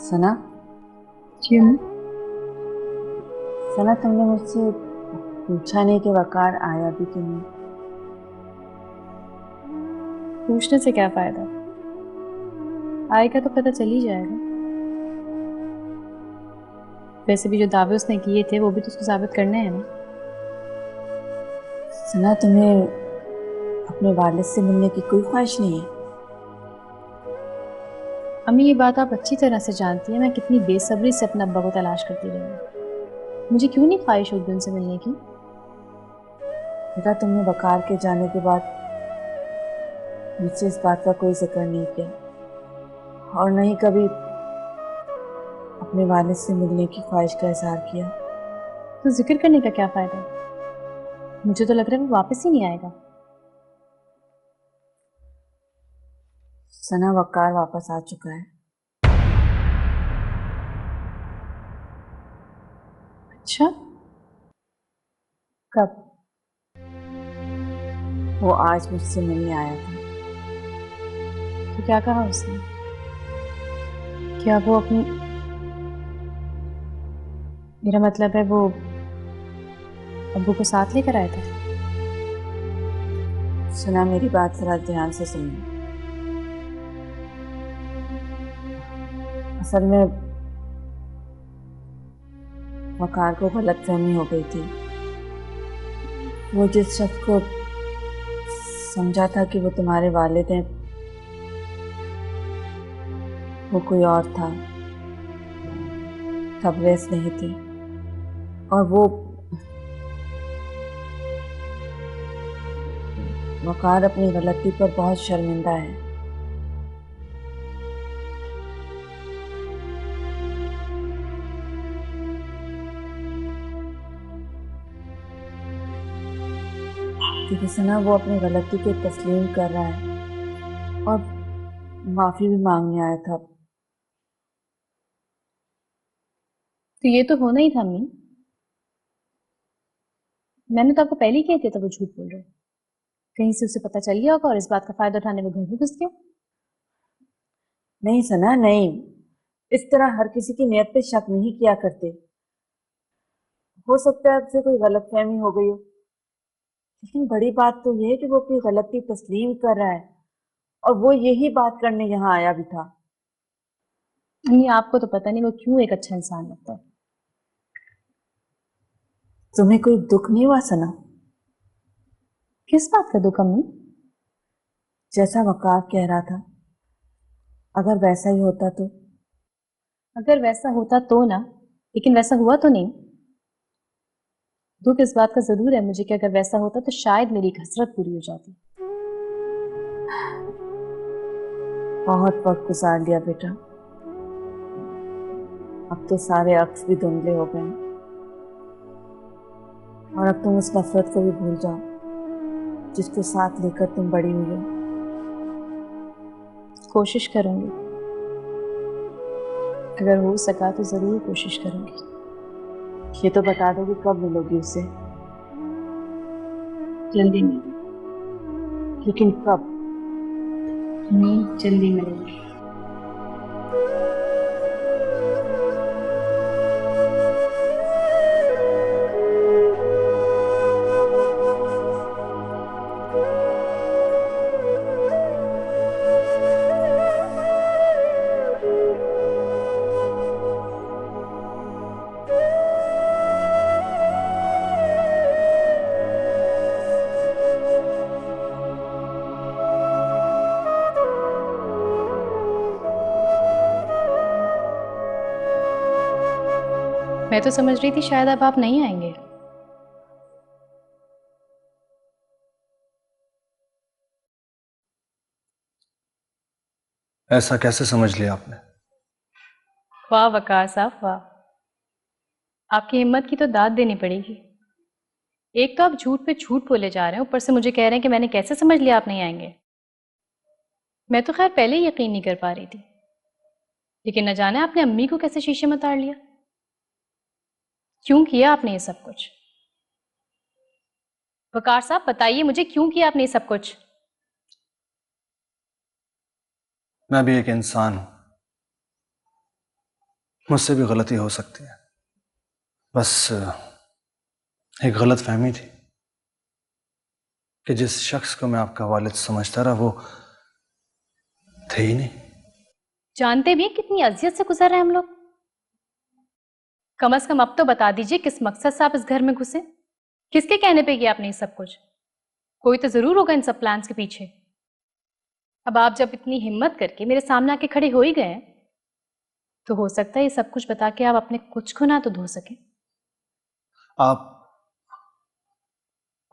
सना। क्यों? सना, तुमने मुझसे पूछा नहीं कि वकार आया भी कि नहीं। पूछने से क्या फायदा? आएगा तो पता चल ही जाएगा। वैसे भी जो दावे उसने किए थे वो भी तो उसको साबित करने हैं ना। सना, तुम्हें अपने वालिद से मिलने की कोई ख्वाहिश नहीं है? अम्मी, ये बात आप अच्छी तरह से जानती हैं मैं कितनी बेसब्री से अपने अब्बा को तलाश करती रही हूँ। मुझे क्यों नहीं ख्वाहिश होगी उनसे मिलने की? बेटा, तुमने वकार के जाने के बाद मुझसे इस बात का कोई जिक्र नहीं किया और न ही कभी अपने वालिद से मिलने की ख्वाहिश का इजहार किया। तो जिक्र करने का क्या फायदा है? मुझे तो लग रहा है वो वापस ही नहीं आएगा। सना, वकार वापस आ चुका है। अच्छा? कब? वो आज मुझसे मिलने आया था। तो क्या कहा उसने? क्या वो अपनी, मेरा मतलब है वो अब्बू को साथ लेकर आया था? सुना, मेरी बात जरा ध्यान से सुनना। असल में वकार को गलतफहमी हो गई थी। वो जिस शख्स को समझा था कि वो तुम्हारे वालिद हैं, वो कोई और था। तबरेज़ नहीं थी। और वो वकार अपनी गलती पर बहुत शर्मिंदा है। क्योंकि सना, वो अपनी गलती को तस्लीम कर रहा है और माफी भी मांगने आया था। तो ये तो होना ही था अम्मी। मैंने तो आपको पहले ही कह दिया था वो झूठ बोल रहे हैं। कहीं से उसे पता चल गया होगा और इस बात का फायदा उठाने वो घर में घुस गया। नहीं सना, नहीं। इस तरह हर किसी की नियत पे शक नहीं किया करते। हो सकता है आपसे कोई गलतफहमी हो गई हो, लेकिन बड़ी बात तो यह है कि वो अपनी गलती तस्लीम कर रहा है और वो यही बात करने यहाँ आया भी था। अम्मी, आपको तो पता नहीं वो क्यों एक अच्छा इंसान लगता है। तुम्हें कोई दुख नहीं हुआ सना? किस बात का दुख अम्मी? जैसा वकार कह रहा था, अगर वैसा ही होता तो। अगर वैसा होता तो ना, लेकिन वैसा हुआ तो नहीं। दुख इस बात का जरूर है मुझे कि अगर वैसा होता तो शायद मेरी एक हसरत पूरी हो जाती। बहुत वक्त गुजार लिया बेटा। अब तो सारे अक्स भी धुंधले हो गए हैं और अब तुम उस नफरत को भी भूल जाओ जिसको साथ लेकर तुम बड़ी हुई हो। कोशिश करूंगी। अगर हो सका तो जरूर कोशिश करूंगी। ये तो बता दो कि कब मिलोगी उससे, जल्दी मिलेंगे। लेकिन कब? जल्दी मिलेंगे। मैं तो समझ रही थी शायद अब आप नहीं आएंगे। ऐसा कैसे समझ लिया आपने? वाह वकार साहब वाह। आपकी हिम्मत की तो दाद देनी पड़ेगी। एक तो आप झूठ पे झूठ बोले जा रहे हैं, ऊपर से मुझे कह रहे हैं कि मैंने कैसे समझ लिया आप नहीं आएंगे। मैं तो खैर पहले ही यकीन नहीं कर पा रही थी, लेकिन न जाने आपने अम्मी को कैसे शीशे में उतार लिया। क्यों किया आपने ये सब कुछ? वकार साहब बताइए मुझे, क्यों किया आपने ये सब कुछ? मैं भी एक इंसान हूं मुझसे भी गलती हो सकती है, बस एक गलत फहमी थी कि जिस शख्स को मैं आपका वालिद समझता रहा वो थे ही नहीं। जानते भी हैं कितनी अजियत से गुजर रहे हैं हम लोग। कम से कम अब तो बता दीजिए किस मकसद से आप इस घर में घुसे, किसके कहने पे किया आपने ये सब कुछ। कोई तो जरूर होगा इन सब प्लान्स के पीछे। अब आप जब इतनी हिम्मत करके मेरे सामने आके खड़े हो ही गए हैं, तो हो सकता है ये सब कुछ बता के आप अपने कुछ को ना तो धो सके। आप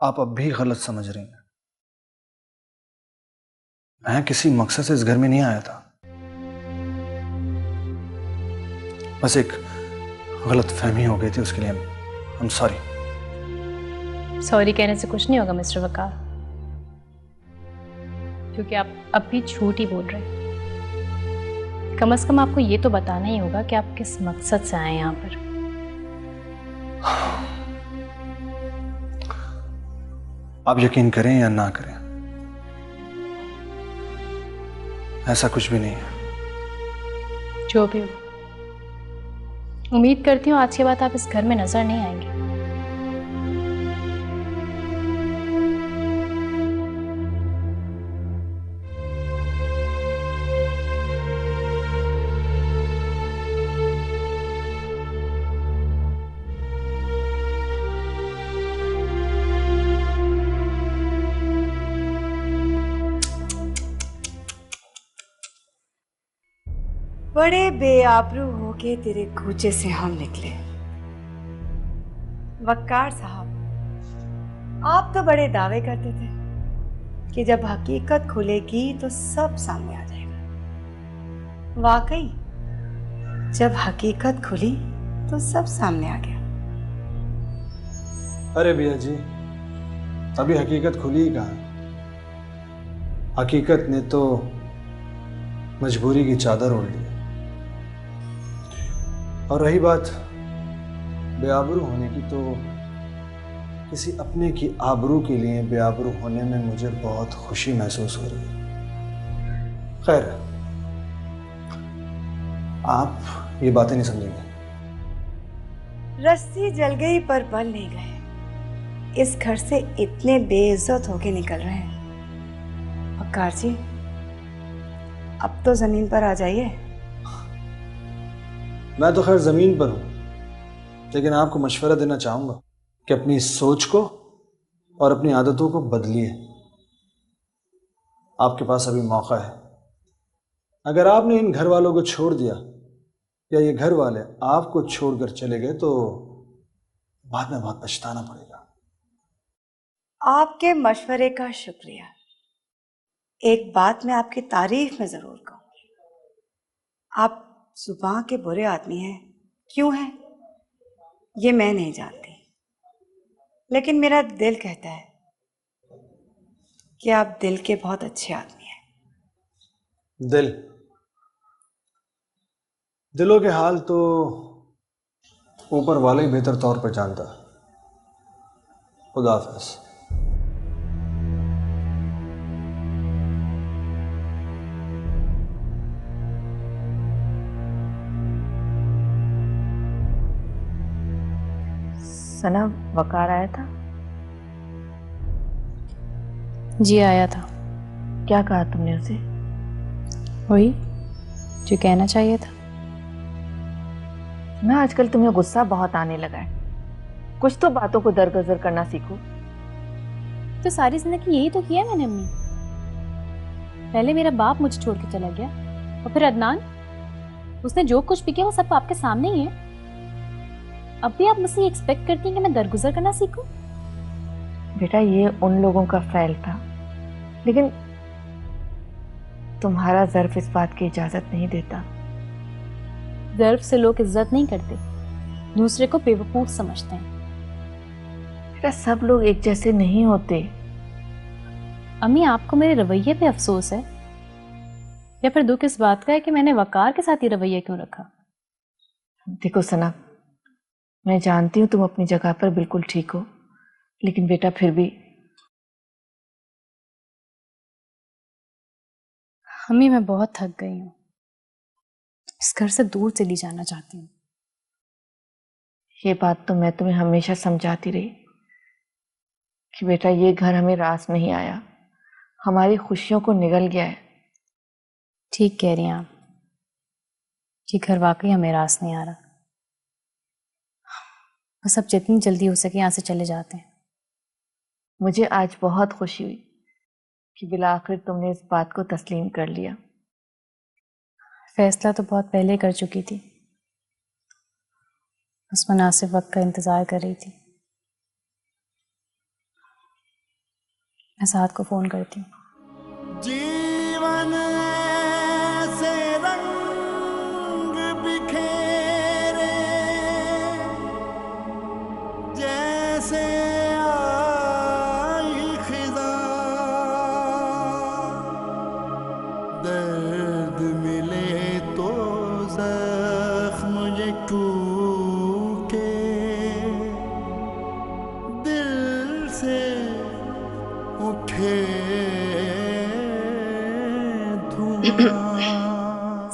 अब भी गलत समझ रही हैं। मैं किसी मकसद से इस घर में नहीं आया था, बस एक गलत फहमी हो गई थी, उसके लिए आई एम सॉरी। सॉरी कहने से कुछ नहीं होगा मिस्टर वकार, क्योंकि आप अब भी झूठ ही बोल रहे हैं। कम से कम आपको ये तो बताना ही होगा कि आप किस मकसद से आए यहाँ पर। आप यकीन करें या ना करें, ऐसा कुछ भी नहीं है। जो भी हो, उम्मीद करती हूँ आज के बाद आप इस घर में नजर नहीं आएंगे। बड़े बेआबरू होके तेरे कूचे से हम निकले। वक्कार साहब, आप तो बड़े दावे करते थे कि जब हकीकत खुलेगी तो सब सामने आ जाएगा। वाकई जब हकीकत खुली तो सब सामने आ गया। अरे भैया जी, अभी हकीकत खुली ही कहाँ। हकीकत ने तो मजबूरी की चादर ओढ़ ली। और रही बात बेआबरू होने की, तो किसी अपने की आबरू के लिए बेआबरू होने में मुझे बहुत खुशी महसूस हो रही है। खैर, आप ये बातें नहीं समझेंगे। रस्सी जल गई पर बल नहीं गए। इस घर से इतने बेइज्जत होके निकल रहे हैं। वक्कार जी, अब तो जमीन पर आ जाइए। मैं तो खैर जमीन पर हूं, लेकिन आपको मशवरा देना चाहूंगा कि अपनी सोच को और अपनी आदतों को बदलिए। आपके पास अभी मौका है। अगर आपने इन घर वालों को छोड़ दिया या ये घर वाले आपको छोड़कर चले गए तो बाद में बहुत पछताना पड़ेगा। आपके मशवरे का शुक्रिया। एक बात मैं आपकी तारीफ में जरूर कहूंगी। आप सुबह के बुरे आदमी हैं। क्यों हैं ये मैं नहीं जानती, लेकिन मेरा दिल कहता है कि आप दिल के बहुत अच्छे आदमी हैं। दिलों के हाल तो ऊपर वाले ही बेहतर तौर पर जानता है। खुदा हाफिज। सना, वकार आया था? जी आया था। क्या कहा तुमने उसे? वही जो कहना चाहिए था। ना, आजकल तुम्हें गुस्सा बहुत आने लगा है। कुछ तो बातों को दरगुजर करना सीखो। तो सारी जिंदगी यही तो किया मैंने अम्मी। पहले मेरा बाप मुझे छोड़ के चला गया, और फिर अदनान, उसने जो कुछ भी किया वो सब आपके सामने ही है। अब भी आप मुझसे एक्सपेक्ट करती हैं कि मैं दरगुजर करना सीखूं? बेटा, ये उन लोगों का फ़ैल था, लेकिन तुम्हारा ज़र्फ इस बात की इजाजत नहीं देता। ज़र्फ से लोग इज्जत नहीं करते, दूसरे को बेवकूफ समझते हैं। बेटा, सब लोग एक जैसे नहीं होते। अम्मी, आपको मेरे रवैये पे अफसोस है, या फिर दुख इस बात का है कि मैंने वकार के साथ ये रवैया क्यों रखा? देखो सना, मैं जानती हूँ तुम अपनी जगह पर बिल्कुल ठीक हो, लेकिन बेटा फिर भी। अम्मी, मैं बहुत थक गई हूँ। इस घर से दूर चली जाना चाहती हूँ। ये बात तो मैं तुम्हें हमेशा समझाती रही कि बेटा ये घर हमें रास नहीं आया, हमारी खुशियों को निगल गया है। ठीक कह रही हैं आप, ये घर वाकई हमें रास नहीं आ रहा। बस अब जितनी जल्दी हो सके यहाँ से चले जाते हैं। मुझे आज बहुत खुशी हुई कि बिला आखिर तुमने इस बात को तस्लीम कर लिया। फैसला तो बहुत पहले कर चुकी थी, बस मुनासिब वक्त का इंतज़ार कर रही थी। मैं साथ को फ़ोन करती हूँ। जीवन से रंग बिखेरे जैसे आई खिज़ां, दर्द मिले तो ज़ख्म ये टूटे, दिल से उठे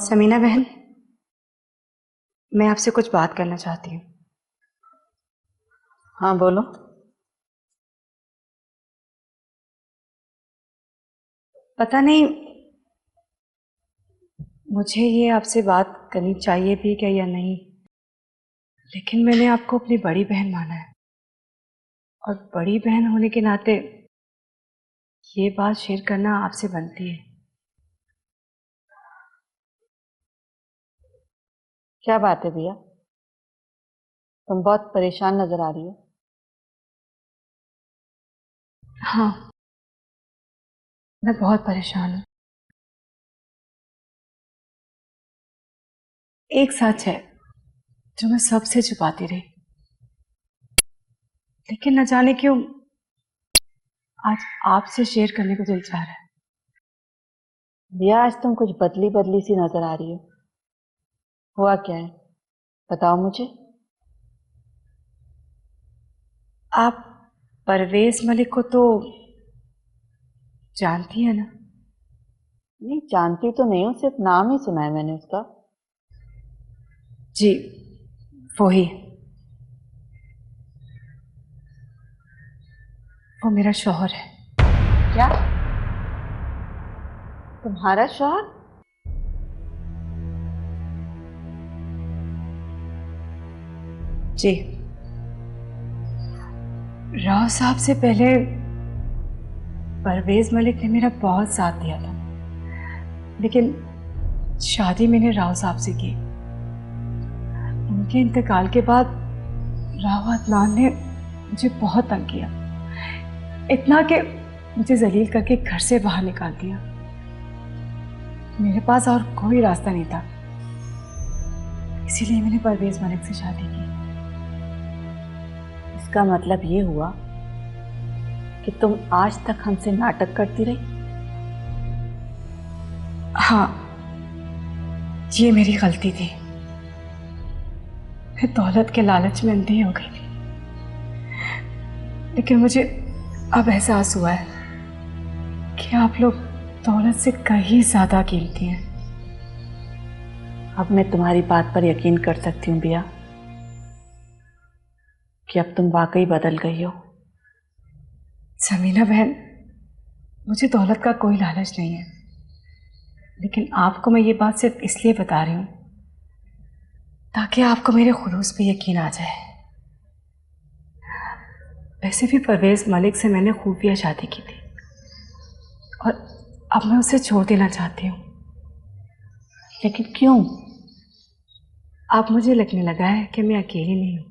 समीना बहन, मैं आपसे कुछ बात करना चाहती हूँ। हाँ बोलो। पता नहीं मुझे ये आपसे बात करनी चाहिए भी क्या या नहीं, लेकिन मैंने आपको अपनी बड़ी बहन माना है और बड़ी बहन होने के नाते ये बात शेयर करना आपसे बनती है। क्या बात है भैया, तुम बहुत परेशान नजर आ रही हो। हाँ, मैं बहुत परेशान हूँ। एक सच है जो मैं सबसे छुपाती रही, लेकिन न जाने क्यों आज आपसे शेयर करने को दिल चाह रहा है। भैया आज तुम कुछ बदली बदली सी नजर आ रही हो, हुआ क्या है बताओ मुझे। आप परवेज मलिक को तो जानती है ना? नहीं जानती तो नहीं हूँ, सिर्फ नाम ही सुना है मैंने उसका। जी वही, वो मेरा शौहर है। क्या तुम्हारा शौहर? जी, राव साहब से पहले परवेज मलिक ने मेरा बहुत साथ दिया था, लेकिन शादी मैंने राव साहब से की। उनके इंतकाल के बाद राव अदनान ने मुझे बहुत तंग किया, इतना कि मुझे जलील करके घर से बाहर निकाल दिया। मेरे पास और कोई रास्ता नहीं था, इसीलिए मैंने परवेज मलिक से शादी की। इसका मतलब ये हुआ कि तुम आज तक हमसे नाटक करती रही। हाँ, ये मेरी गलती थी। मैं दौलत के लालच में अंधी हो गई थी, लेकिन मुझे अब एहसास हुआ है कि आप लोग दौलत से कहीं ज्यादा कीमती हैं। अब मैं तुम्हारी बात पर यकीन कर सकती हूँ बिया कि अब तुम वाकई बदल गई हो। समीना बहन, मुझे दौलत का कोई लालच नहीं है, लेकिन आपको मैं ये बात सिर्फ इसलिए बता रही हूँ ताकि आपको मेरे खुलूस पे यकीन आ जाए। वैसे भी परवेज मलिक से मैंने खुफिया शादी की थी और अब मैं उसे छोड़ देना चाहती हूँ। लेकिन क्यों? अब मुझे लगने लगा है कि मैं अकेली नहीं हूँ।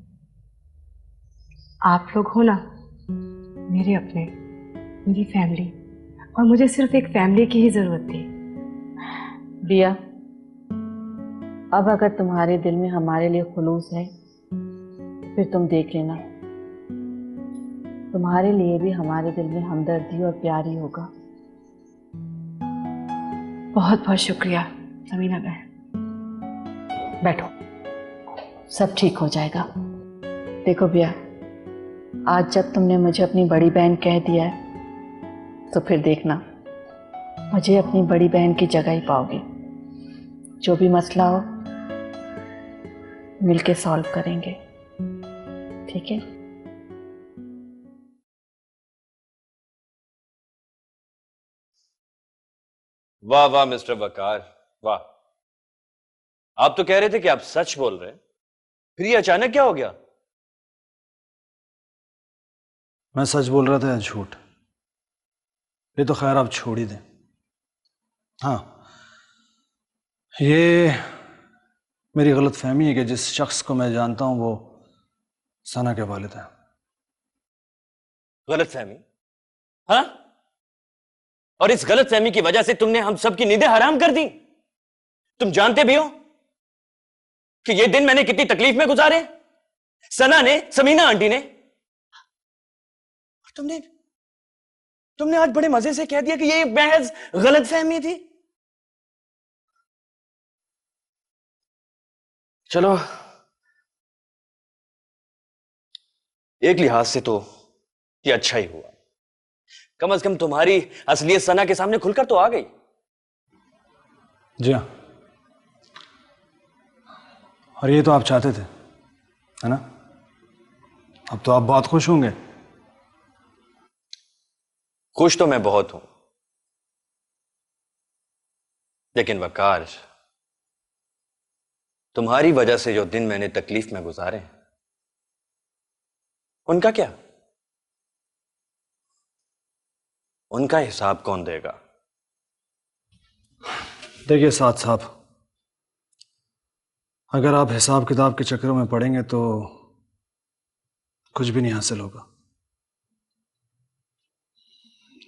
आप लोग हो ना, मेरे अपने, मेरी फैमिली, और मुझे सिर्फ एक फैमिली की ही जरूरत थी। बिया, अब अगर तुम्हारे दिल में हमारे लिए खुलूस है फिर तुम देख लेना, तुम्हारे लिए भी हमारे दिल में हमदर्दी और प्यार ही होगा। बहुत बहुत शुक्रिया समीना बहन। बैठो, सब ठीक हो जाएगा। देखो बिया, आज जब तुमने मुझे अपनी बड़ी बहन कह दिया है तो फिर देखना, मुझे अपनी बड़ी बहन की जगह ही पाओगे। जो भी मसला हो मिलके सॉल्व करेंगे। ठीक है? वाह वाह मिस्टर वकार, वाह। आप तो कह रहे थे कि आप सच बोल रहे हैं, फिर ये अचानक क्या हो गया? मैं सच बोल रहा था या झूठ, ये तो खैर आप छोड़ ही दें। हाँ, ये मेरी गलत फहमी है कि जिस शख्स को मैं जानता हूं वो सना के वालिद हैं। गलत फहमी? हाँ, और इस गलत फहमी की वजह से तुमने हम सबकी नींदें हराम कर दी। तुम जानते भी हो कि ये दिन मैंने कितनी तकलीफ में गुजारे, सना ने, समीना आंटी ने। और तुमने आज बड़े मजे से कह दिया कि ये महज गलत फहमी थी। चलो, एक लिहाज से तो ये अच्छा ही हुआ। कम से कम तुम्हारी असलियत सना के सामने खुलकर तो आ गई। जी हाँ, और ये तो आप चाहते थे, है ना? अब तो आप बहुत खुश होंगे। खुश तो मैं बहुत हूं, लेकिन वकार, तुम्हारी वजह से जो दिन मैंने तकलीफ में गुजारे उनका क्या? उनका हिसाब कौन देगा? देखिए साथ साहब, अगर आप हिसाब किताब के चक्करों में पड़ेंगे तो कुछ भी नहीं हासिल होगा।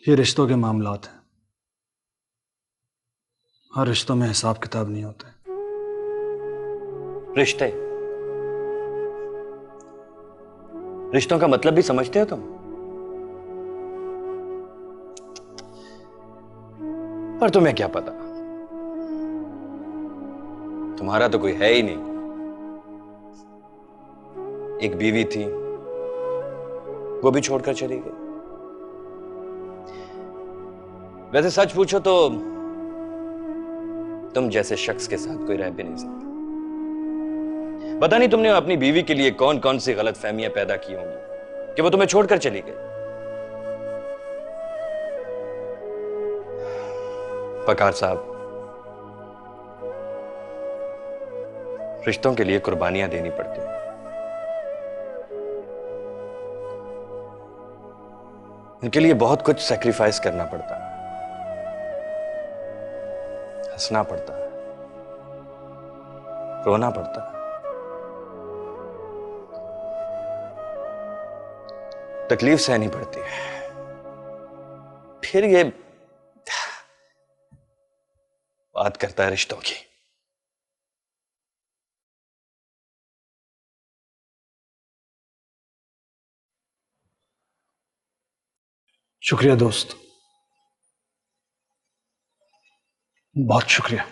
ये रिश्तों के मामलात हैं, हर रिश्तों में हिसाब किताब नहीं होते। रिश्ते, रिश्तों का मतलब भी समझते हो तुम? पर तुम्हें क्या पता, तुम्हारा तो कोई है ही नहीं। एक बीवी थी, वो भी छोड़कर चली गई। वैसे सच पूछो तो तुम जैसे शख्स के साथ कोई रह भी नहीं सकता। पता नहीं तुमने अपनी बीवी के लिए कौन कौन सी गलत फहमियां पैदा की होंगी कि वो तुम्हें छोड़कर चली गई। वकार साहब, रिश्तों के लिए कुर्बानियां देनी पड़ती हैं। उनके लिए बहुत कुछ सैक्रिफाइस करना पड़ता है, हंसना पड़ता है, रोना पड़ता है, तकलीफ सहनी पड़ती है। फिर ये बात करता है रिश्तों की। शुक्रिया दोस्त, बहुत शुक्रिया।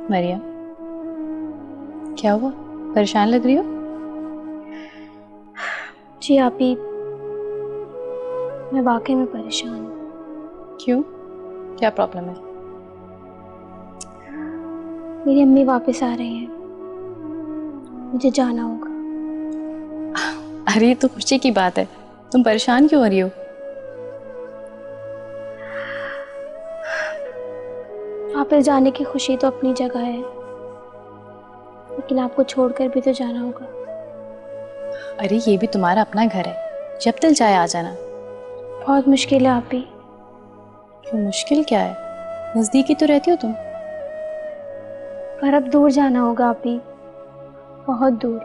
मरियम, क्या हुआ? परेशान लग रही हो? जी आप ही, मैं वाकई में परेशान हूँ। क्यों? क्या प्रॉब्लम है? मेरी अम्मी वापस आ रही हैं, मुझे जाना होगा। अरे ये तो खुशी की बात है, तुम परेशान क्यों हो रही हो? वापस जाने की खुशी तो अपनी जगह है, लेकिन आपको छोड़कर भी तो जाना होगा। अरे ये भी तुम्हारा अपना घर है, जब दिल चाहे आ जाना। बहुत मुश्किल है आप ही। क्यों, मुश्किल क्या है? नजदीकी तो रहती हो तुम। पर अब दूर जाना होगा आप ही, बहुत दूर।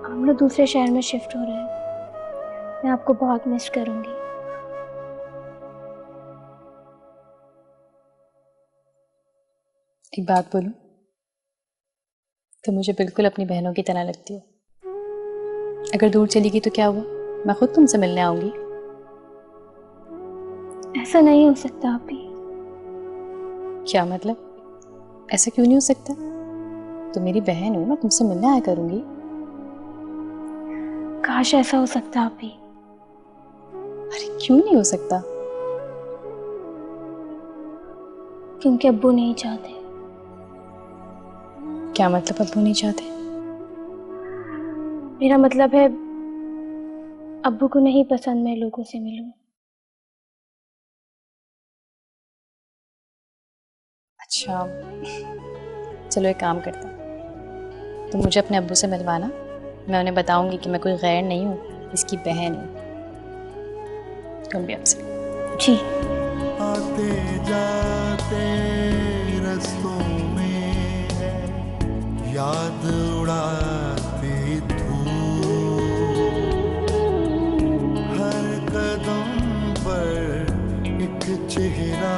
हम लोग दूसरे शहर में शिफ्ट हो रहे हैं। मैं आपको बहुत मिस करूंगी। एक बात बोलूं, तो मुझे बिल्कुल अपनी बहनों की तरह लगती हो। अगर दूर चली गई तो क्या हुआ, मैं खुद तुमसे मिलने आऊंगी। ऐसा नहीं हो सकता अभी। क्या मतलब? ऐसा क्यों नहीं हो सकता? तो मेरी बहन हो, मैं तुमसे मिलने आया करूंगी। काश ऐसा हो सकता अभी। अरे क्यों नहीं हो सकता? क्योंकि अब्बू नहीं चाहते। क्या मतलब अब्बू नहीं चाहते? मेरा मतलब है अब्बू को नहीं पसंद मैं लोगों से मिलूं। अच्छा, चलो एक काम करते हैं, तुम मुझे अपने अब्बू से मिलवाना, मैं उन्हें बताऊंगी कि मैं कोई गैर नहीं हूँ, इसकी बहन हूँ। तुम भी आपसे। जी। आते जाते रस्तों में है याद उड़ाते धूप, हर कदम पर एक चेहरा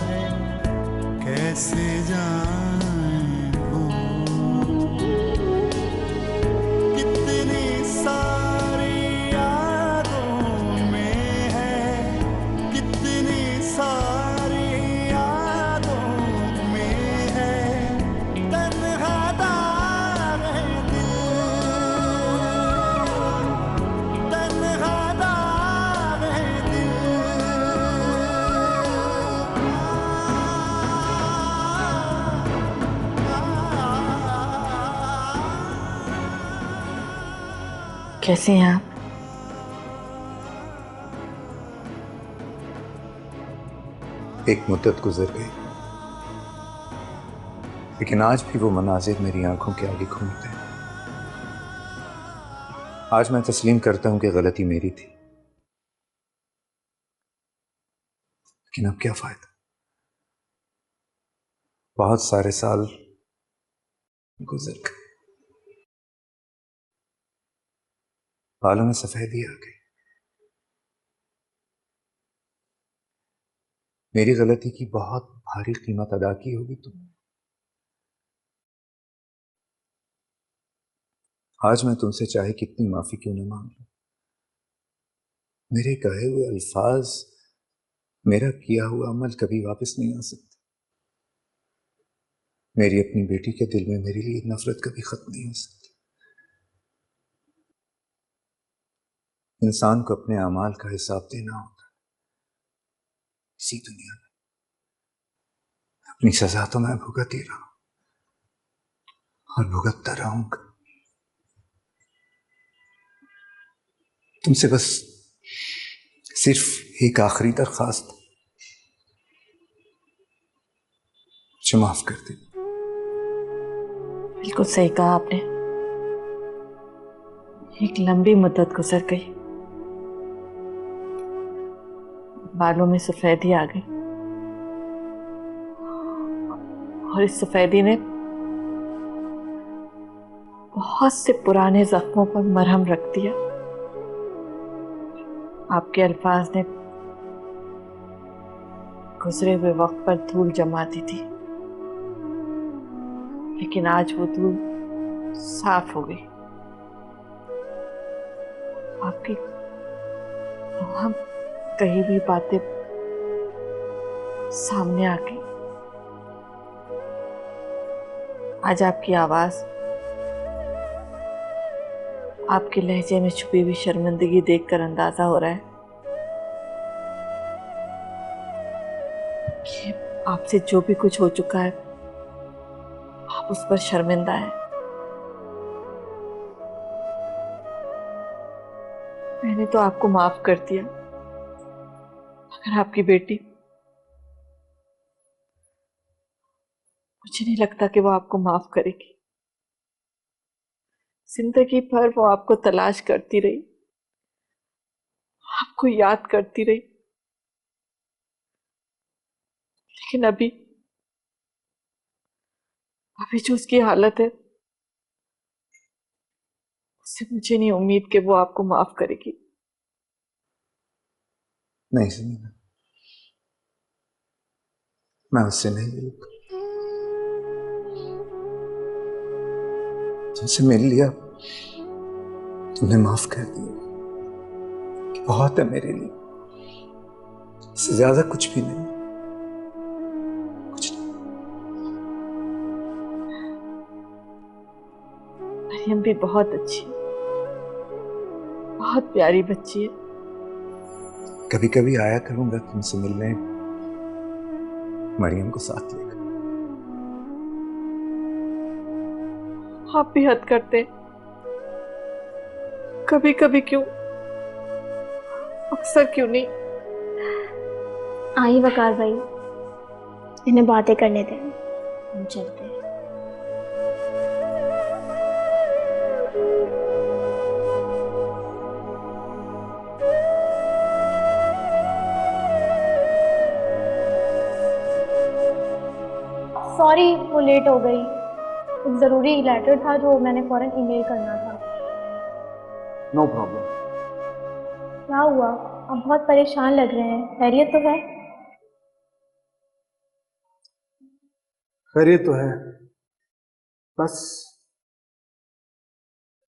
है कैसे जाएं भूल। कितनी सारी यादों में है, कितनी सारी यादों में है तन्हा दाग है दिल, तन्हा दाग है कैसे हैं आप? एक मुद्दत गुजर गई, लेकिन आज भी वो मनाजिर मेरी आंखों के आगे घूमते हैं। आज मैं तस्लीम करता हूं कि गलती मेरी थी, लेकिन अब क्या फायदा। बहुत सारे साल गुजर गए, बालों में सफेदी आ गई। मेरी गलती की बहुत भारी कीमत अदा की होगी तुमने। आज मैं तुमसे चाहे कितनी माफी क्यों न मांग लूं, मेरे कहे हुए अल्फाज, मेरा किया हुआ अमल कभी वापस नहीं आ सकते। मेरी अपनी बेटी के दिल में मेरे लिए नफरत कभी खत्म नहीं हो सकती। इंसान को अपने अमाल का हिसाब देना होता है इसी दुनिया में। अपनी सजा तो मैं भुगत ही रहा हूं और भुगतता रहूंगा। तुमसे बस सिर्फ एक आखिरी दरखास्त, मुझे माफ कर दे। बिल्कुल सही कहा आपने। एक लंबी मुद्दत गुजर गई, बालों में सफेदी आ गई और इस सफेदी ने बहुत से पुराने जख्मों पर मरहम रख दिया। आपके अल्फाज ने गुजरे हुए वक्त पर धूल जमा दी थी, लेकिन आज वो धूल साफ हो गई। आपकी हम कही भी बातें सामने आ गई। आज आपकी आवाज, आपके लहजे में छुपी हुई शर्मिंदगी देखकर अंदाजा हो रहा है कि आपसे जो भी कुछ हो चुका है आप उस पर शर्मिंदा है। मैंने तो आपको माफ कर दिया, मगर आपकी बेटी, मुझे नहीं लगता कि वो आपको माफ करेगी। जिंदगी भर वो आपको तलाश करती रही, आपको याद करती रही, लेकिन अभी अभी जो उसकी हालत है उससे मुझे नहीं उम्मीद कि वो आपको माफ करेगी। नहीं समीना, मैं उससे नहीं मिलूंगा। तुमसे मिल लिया, तुमने माफ कर दिया कि बहुत है मेरे लिए, इससे ज्यादा कुछ भी नहीं, कुछ नहीं। मरियम भी बहुत अच्छी है, बहुत प्यारी बच्ची है। कभी कभी आया करूंगा तुमसे मिलने, मरियम को साथ लेकर। आप भी हद करते, कभी कभी क्यों, अक्सर क्यों नहीं। आइए वकार भाई, इन्हें बातें करने दें, हम चलते हैं। सॉरी वो लेट हो गई, एक ज़रूरी लेटर था जो मैंने फौरन ईमेल करना था। No problem. क्या हुआ, आप बहुत परेशान लग रहे हैं, खैरियत तो है? खैरियत तो है, बस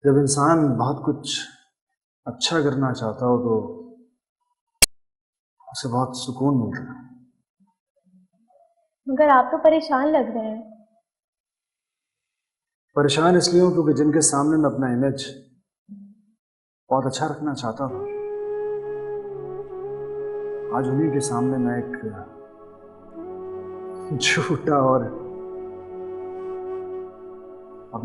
जब इंसान बहुत कुछ अच्छा करना चाहता हो तो उसे बहुत सुकून मिलता है। मगर आप तो परेशान लग रहे हैं। परेशान इसलिए हूं क्योंकि जिनके सामने मैं अपना इमेज बहुत अच्छा रखना चाहता था, आज उन्हीं के सामने मैं एक झूठा और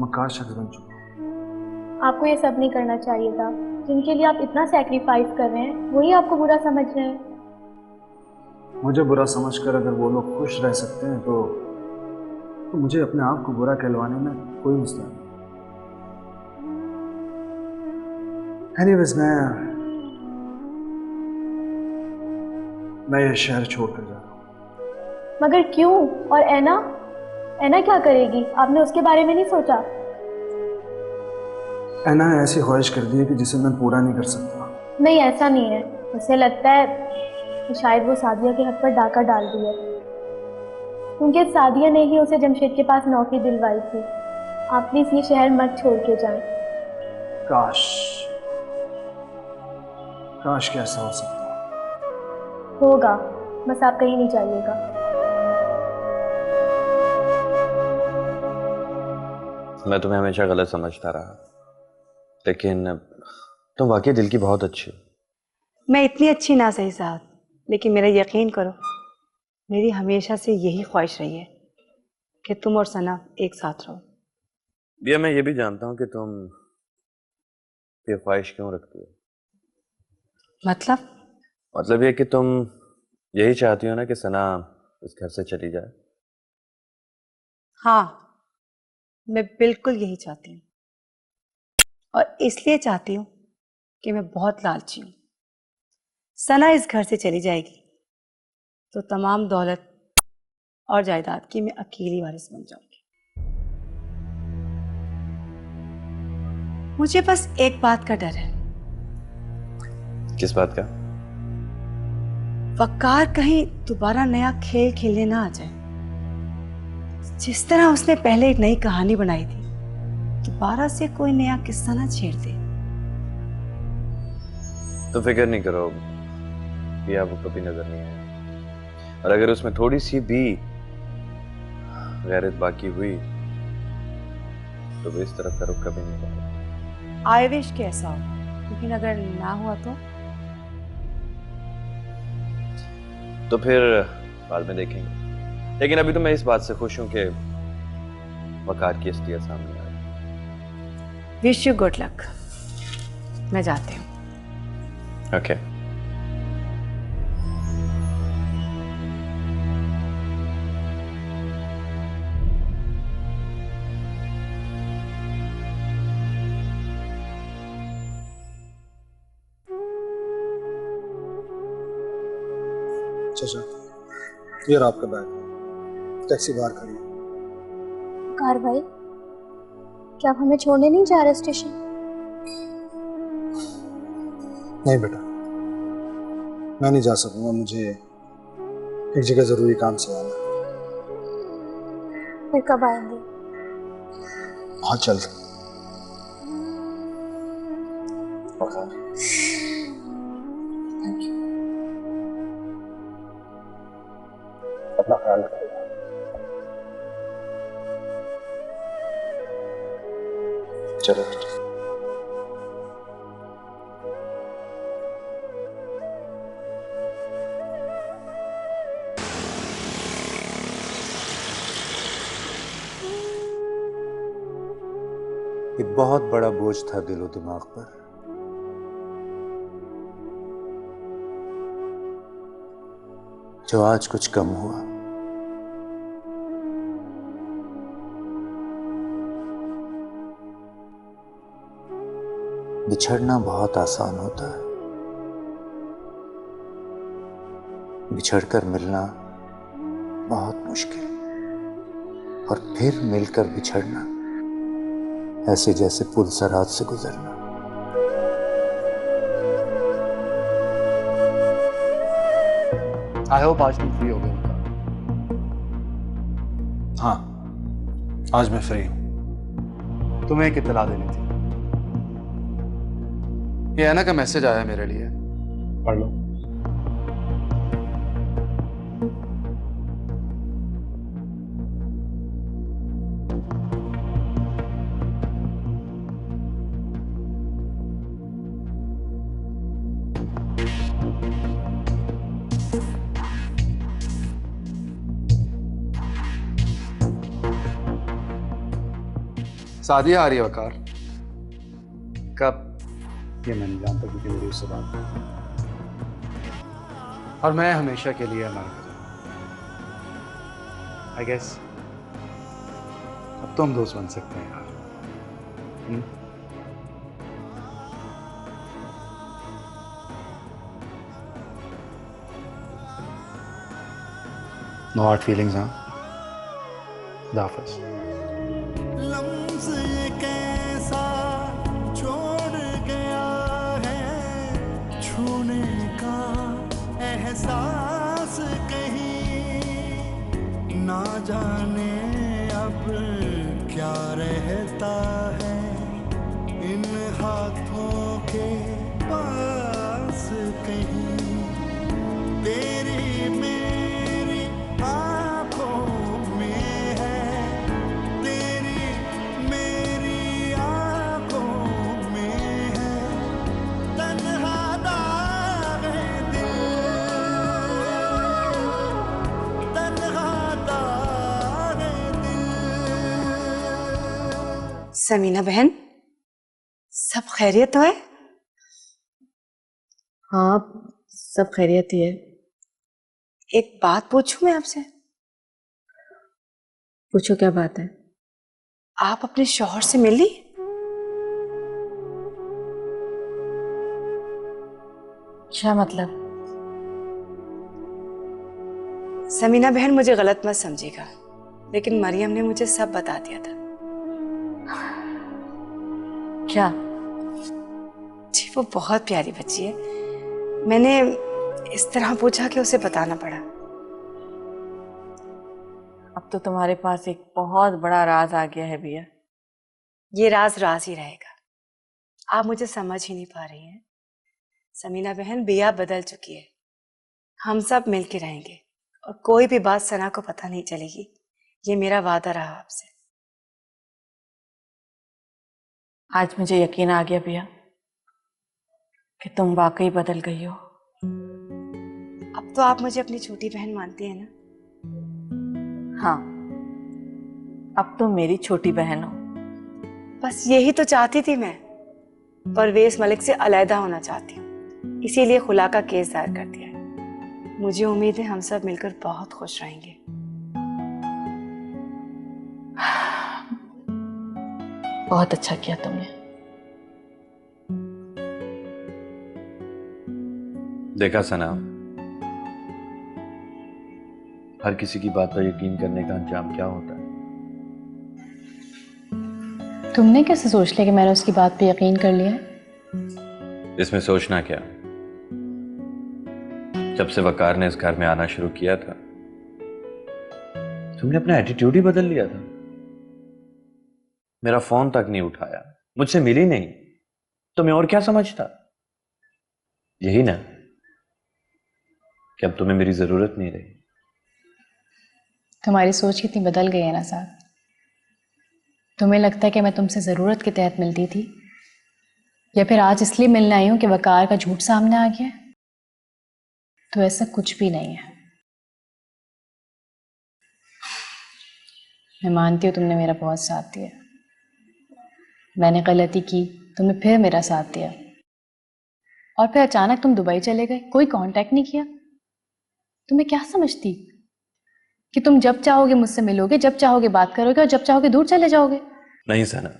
मक्कार शख्स बन चुका हूं। आपको ये सब नहीं करना चाहिए था। जिनके लिए आप इतना सैक्रिफाइस कर रहे हैं वही आपको बुरा समझ रहे हैं। मुझे बुरा समझकर अगर वो लोग खुश रह सकते हैं तो मुझे अपने आप को बुरा कहलवाने में कोई मसला नहीं। एनीवेज मैं ये शहर छोड़कर जा रहा हूँ। मगर क्यों? और ऐना, ऐना क्या करेगी? आपने उसके बारे में नहीं सोचा? ऐना ने ऐसी ख्वाहिश कर दी है कि जिसे मैं पूरा नहीं कर सकता। नहीं, ऐसा नहीं है। मुझे लगता है कि शायद वो सादिया के हक पर डाका डाल दी है, क्योंकि सादिया ने ही उसे जमशेद के पास नौकरी दिलवाई थी। आप प्लीज ये शहर मत छोड़ के जाएं। काश काश कि ऐसा हो सकता। होगा, बस आप कहीं नहीं जाइएगा। मैं तुम्हें हमेशा गलत समझता रहा, लेकिन तुम वाकई दिल की बहुत अच्छी हो। मैं इतनी अच्छी ना सही साहब, लेकिन मेरा यकीन करो, मेरी हमेशा से यही ख्वाहिश रही है कि तुम और सना एक साथ रहो। भैया मैं ये भी जानता हूँ कि तुम ये ख्वाहिश क्यों रखती हो। मतलब ये कि तुम यही चाहती हो ना कि सना इस घर से चली जाए। हाँ, मैं बिल्कुल यही चाहती हूँ, और इसलिए चाहती हूँ कि मैं बहुत लालची हूँ। सना इस घर से चली जाएगी तो तमाम दौलत और जायदाद की मैं अकेली वारिस बन जाऊंगी। मुझे बस एक बात का डर है। किस बात का? वकार कहीं दोबारा नया खेल खेलने ना आ जाए। जिस तरह उसने पहले एक नई कहानी बनाई थी, दोबारा से कोई नया किस्सा ना छेड़ दे। तो फिक्र नहीं करो, भैया वो कभी नजर नहीं आए, और अगर उसमें थोड़ी सी भी गैरत बाकी हुई तो वो इस तरफ का रुख कभी नहीं करेगा। आई विश कि ऐसा हो, लेकिन अगर ना हुआ तो फिर बाद में देखेंगे। लेकिन अभी तो मैं इस बात से खुश हूं कि वकार की असलियत सामने आई। Wish you good luck. मैं जाती हूँ। ओके। चाचा, ये रहा आपका बैग, टैक्सी बाहर खड़ी है। कार भाई, क्या आप हमें छोड़ने नहीं जा रहे स्टेशन? नहीं बेटा, मैं नहीं जा सकूंगा, मुझे एक जगह जरूरी काम से आना है। फिर कब आएंगे? बहुत जल्द। वकार। अपना ख्याल रखिएगा। चलो। एक बहुत बड़ा बोझ था दिलो दिमाग पर। जो आज कुछ कम हुआ। बिछड़ना बहुत आसान होता है, बिछड़कर मिलना बहुत मुश्किल, और फिर मिलकर बिछड़ना ऐसे जैसे पुल सराज से गुजरना। आई होप आज तुम फ्री हो गए उनका। हाँ, आज मैं फ्री हूं। तुम्हें एक इत्तला देनी थी। ये ऐना का मैसेज आया मेरे लिए, पढ़ लो। सादिया आ रही है वकार। कब? ये मैं नहीं जानता क्योंकि मेरी उससे बात नहीं। और मैं हमेशा के लिए अमेरिका जाऊंगा। आई गेस अब तो हम दोस्त बन सकते हैं यार। No hard feelings. हाँ, खुदा हाफिज़। लम्स ये कैसा छोड़ गया है, छूने का एहसास कहीं, ना जाने अब क्या रहता है इन हाथों के पास कहीं। तेरी मेरी आंखों में है, तेरी मेरी आंखों में है, तन्हा दाग है दिल, तन्हा दाग है दिल। समीना बहन, सब खैरियत तो है? हाँ, सब खैरियत ही है। एक बात पूछूं मैं आपसे? पूछो, क्या बात है? आप अपने शौहर से मिली? क्या मतलब? समीना बहन, मुझे गलत मत समझिएगा, लेकिन मरियम ने मुझे सब बता दिया था। क्या? जी, वो बहुत प्यारी बच्ची है। मैंने इस तरह पूछा कि उसे बताना पड़ा। अब तो तुम्हारे पास एक बहुत बड़ा राज आ गया है भैया। ये राज राज ही रहेगा। आप मुझे समझ ही नहीं पा रही हैं। समीना बहन, बिया बदल चुकी है। हम सब मिलके रहेंगे और कोई भी बात सना को पता नहीं चलेगी। ये मेरा वादा रहा आपसे। आज मुझे यकीन आ गया भैया कि तुम वाकई बदल गई हो। अब तो आप मुझे अपनी छोटी बहन मानती हैं ना? हाँ, अब तुम मेरी छोटी बहन हो। बस यही तो चाहती थी मैं। परवेज मलिक से अलहदा होना चाहती हूँ, इसीलिए खुला का केस दायर कर दिया है। मुझे उम्मीद है हम सब मिलकर बहुत खुश रहेंगे। बहुत अच्छा किया तुमने। देखा सना, हर किसी की बात पर यकीन करने का अंजाम क्या होता है। तुमने कैसे सोच लिया कि मैंने उसकी बात पे यकीन कर लिया है? इसमें सोचना क्या, जब से वकार ने इस घर में आना शुरू किया था तुमने अपना एटीट्यूड ही बदल लिया था। मेरा फोन तक नहीं उठाया, मुझसे मिली नहीं, तो मैं और क्या समझता। यही ना कि अब तुम्हें मेरी जरूरत नहीं रही। तुम्हारी सोच कितनी बदल गई है ना साहब। तुम्हें लगता है कि मैं तुमसे ज़रूरत के तहत मिलती थी, या फिर आज इसलिए मिलने आई हूं कि वकार का झूठ सामने आ गया? तो ऐसा कुछ भी नहीं है। मैं मानती हूँ तुमने मेरा बहुत साथ दिया, मैंने गलती की, तुमने फिर मेरा साथ दिया, और फिर अचानक तुम दुबई चले गए, कोई कांटेक्ट नहीं किया। तुम्हें क्या समझती कि तुम जब चाहोगे मुझसे मिलोगे, जब चाहोगे बात करोगे, और जब चाहोगे दूर चले जाओगे? नहीं सना,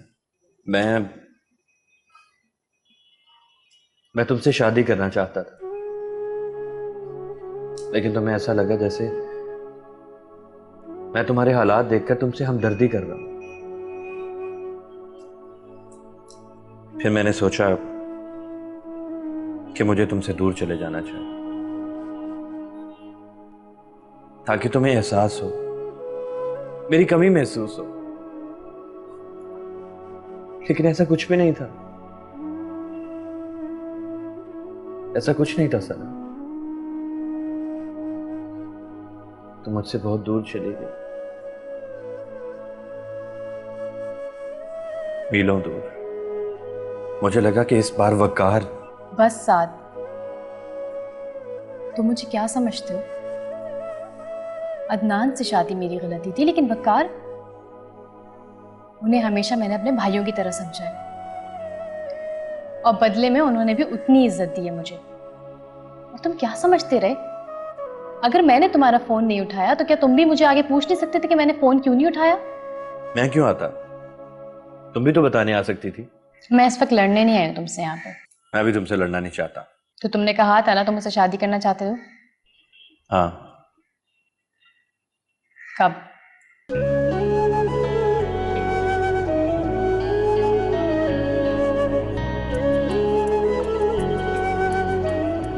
मैं तुमसे शादी करना चाहता था, लेकिन तुम्हें ऐसा लगा जैसे मैं तुम्हारे हालात देखकर तुमसे हमदर्दी कर रहा हूं। फिर मैंने सोचा कि मुझे तुमसे दूर चले जाना चाहिए, ताकि तुम्हें एहसास हो, मेरी कमी महसूस हो। लेकिन ऐसा कुछ भी नहीं था, ऐसा कुछ नहीं था सना। तुम मुझसे बहुत दूर चली गई, मीलों दूर। मुझे लगा कि इस बार वकार। बस साथ, तुम मुझे क्या समझते हो? अदनान से शादी मेरी गलती थी, लेकिन वकार, उन्हें हमेशा मैंने अपने भाइयों की तरह समझा है, और बदले में उन्होंने भी उतनी इज्जत दी है मुझे। और तुम क्या समझते रहे? अगर मैंने तुम्हारा फोन नहीं उठाया तो क्या तुम भी मुझे आगे पूछ नहीं सकते थे कि मैंने फोन क्यों नहीं उठाया? मैं क्यों आता? तुम भी तो बताने आ सकती थी। मैं इस वक्त लड़ने नहीं आई हूं तुमसे यहाँ पे। मैं भी तुमसे लड़ना नहीं चाहता। तो तुमने कहा था ना तुम मुझसे शादी करना चाहते हो। हाँ। कब?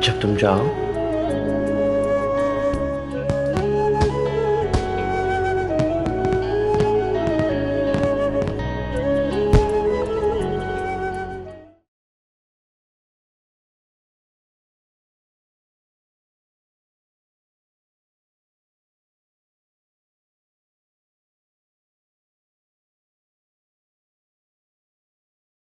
जब तुम चाहो।